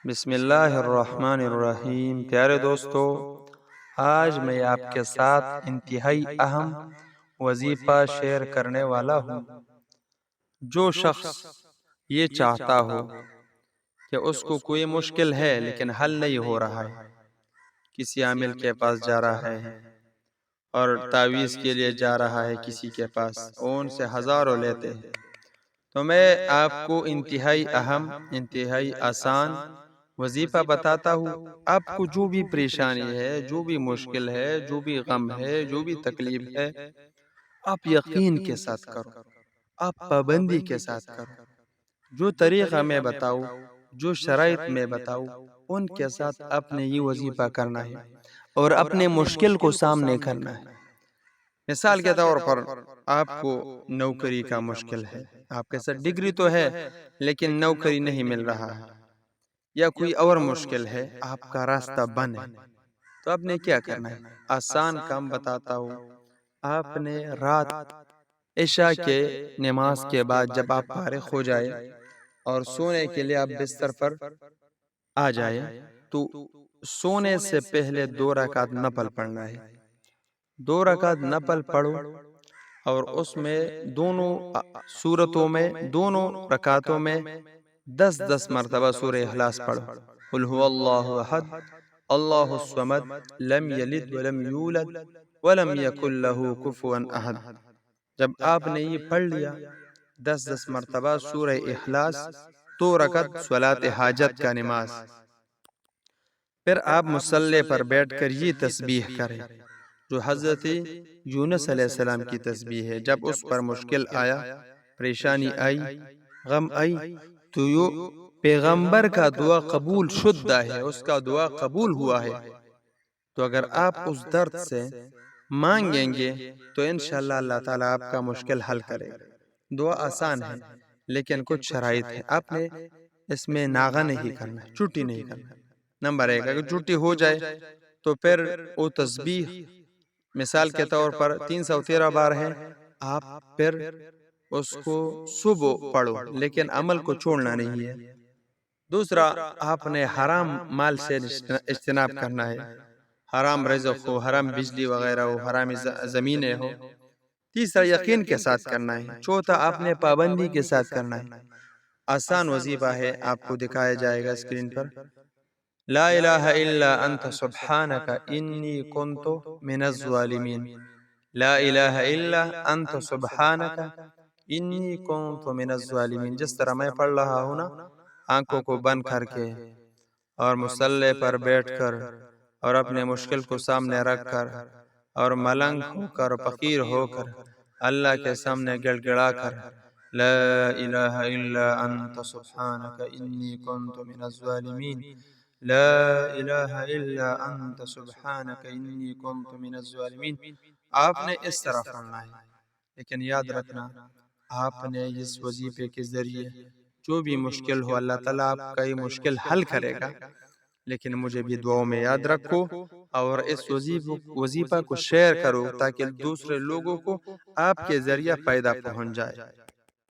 بسم اللہ الرحمن الرحیم۔ پیارے دوستو، آج میں آپ کے ساتھ انتہائی اہم وظیفہ شیئر کرنے والا ہوں۔ جو شخص یہ چاہتا ہو کہ اس کو کوئی مشکل ہے لیکن حل نہیں ہو رہا ہے، کسی عامل کے پاس جا رہا ہے اور تعویذ کے لیے جا رہا ہے کسی کے پاس، اور ان سے ہزاروں لیتے ہیں، تو میں آپ کو انتہائی اہم، انتہائی آسان وظیفہ بتاتا ہوں۔ آپ کو جو بھی پریشانی ہے، جو بھی مشکل ہے، جو بھی غم ہے، جو بھی تکلیف ہے، آپ یقین کے ساتھ کرو، آپ پابندی کے ساتھ کرو۔ جو طریقہ میں بتاؤں، جو شرائط میں بتاؤں، ان کے ساتھ آپ نے یہ وظیفہ کرنا ہے اور اپنے مشکل کو سامنے کرنا ہے۔ مثال کے طور پر آپ کو نوکری کا مشکل ہے، آپ کے ساتھ ڈگری تو ہے لیکن نوکری نہیں مل رہا ہے، یا کوئی اور مشکل ہے، آپ کا راستہ بند ہے، تو آپ نے کیا کرنا ہے؟ آسان کام بتاتا ہوں۔ آپ نے رات عشاء کے نماز کے بعد جب آپ فارغ ہو جائے اور سونے کے لیے آپ بستر پر آ جائے، تو سونے سے پہلے 2 رکعت نفل پڑھنا ہے۔ 2 رکعت نفل پڑھو اور اس میں دونوں صورتوں میں، دونوں رکعتوں میں 10 مرتبہ سورہ اخلاص پڑھو۔ قل هو اللہ احد اللہ الصمد لم یلد ولم یولد ولم یکن له کفوا احد۔ جب آپ نے یہ پڑھ لیا 10 مرتبہ سورہ اخلاص، 2 رکعت صلاۃ حاجت کا نماز، پھر آپ مصلی پر بیٹھ کر یہ تسبیح کریں جو حضرت یونس علیہ السلام کی تسبیح ہے۔ جب اس پر مشکل آیا، پریشانی آئی، غم آئی، تو یہ پیغمبر کا دعا قبول شدہ ہے، اس کا دعا قبول ہوا ہے۔ تو اگر آپ اس درد سے مانگیں گے تو انشاءاللہ اللہ تعالیٰ آپ کا مشکل حل کرے گا۔ دعا آسان ہے لیکن کچھ شرائط ہے، آپ نے اس میں ناغہ نہیں کرنا ہے، چھٹی نہیں کرنا ہے۔ نمبر 1، اگر چھٹی ہو جائے تو پھر وہ تسبیح مثال کے طور پر 313 بار ہے، آپ پھر اس کو صبح پڑھو لیکن عمل کو چھوڑنا نہیں ہے۔ دوسرا، آپ نے حرام مال سے اجتناب کرنا ہے، حرام رزق ہو، حرام بجلی وغیرہ ہو، حرام زمینیں ہو۔ تیسرا، یقین کے ساتھ کرنا ہے۔ چوتھا، آپ نے پابندی کے ساتھ کرنا ہے۔ آسان وظیفہ ہے، آپ کو دکھایا جائے گا اسکرین پر۔ لا الہ الا انت سبحانک انی کنت من الظالمین۔ لا الہ الا انت سبحانک انی کنت من الظالمین۔ جس طرح میں پڑھ رہا ہوں نا، آنکھوں کو بند کر کے اور مصلی پر بیٹھ کر اور اپنے مشکل کو سامنے رکھ کر اور ملنگ ہو کر، فقیر ہو کر، اللہ کے سامنے گڑ گڑا کر، لا الہ الا انت سبحانک انی کنت من الظالمین، لا الہ الا انت سبحانک انی کنت من الظالمین، آپ نے اس طرح پڑھنا ہے۔ لیکن یاد رکھنا، آپ نے اس وظیفے کے ذریعے جو بھی مشکل ہو، اللہ تعالیٰ آپ کا یہ مشکل حل کرے گا۔ لیکن مجھے بھی دعاؤں میں یاد رکھو اور اس وظیفہ کو شیئر کرو تاکہ دوسرے لوگوں کو آپ کے ذریعہ فائدہ پہنچ جائے۔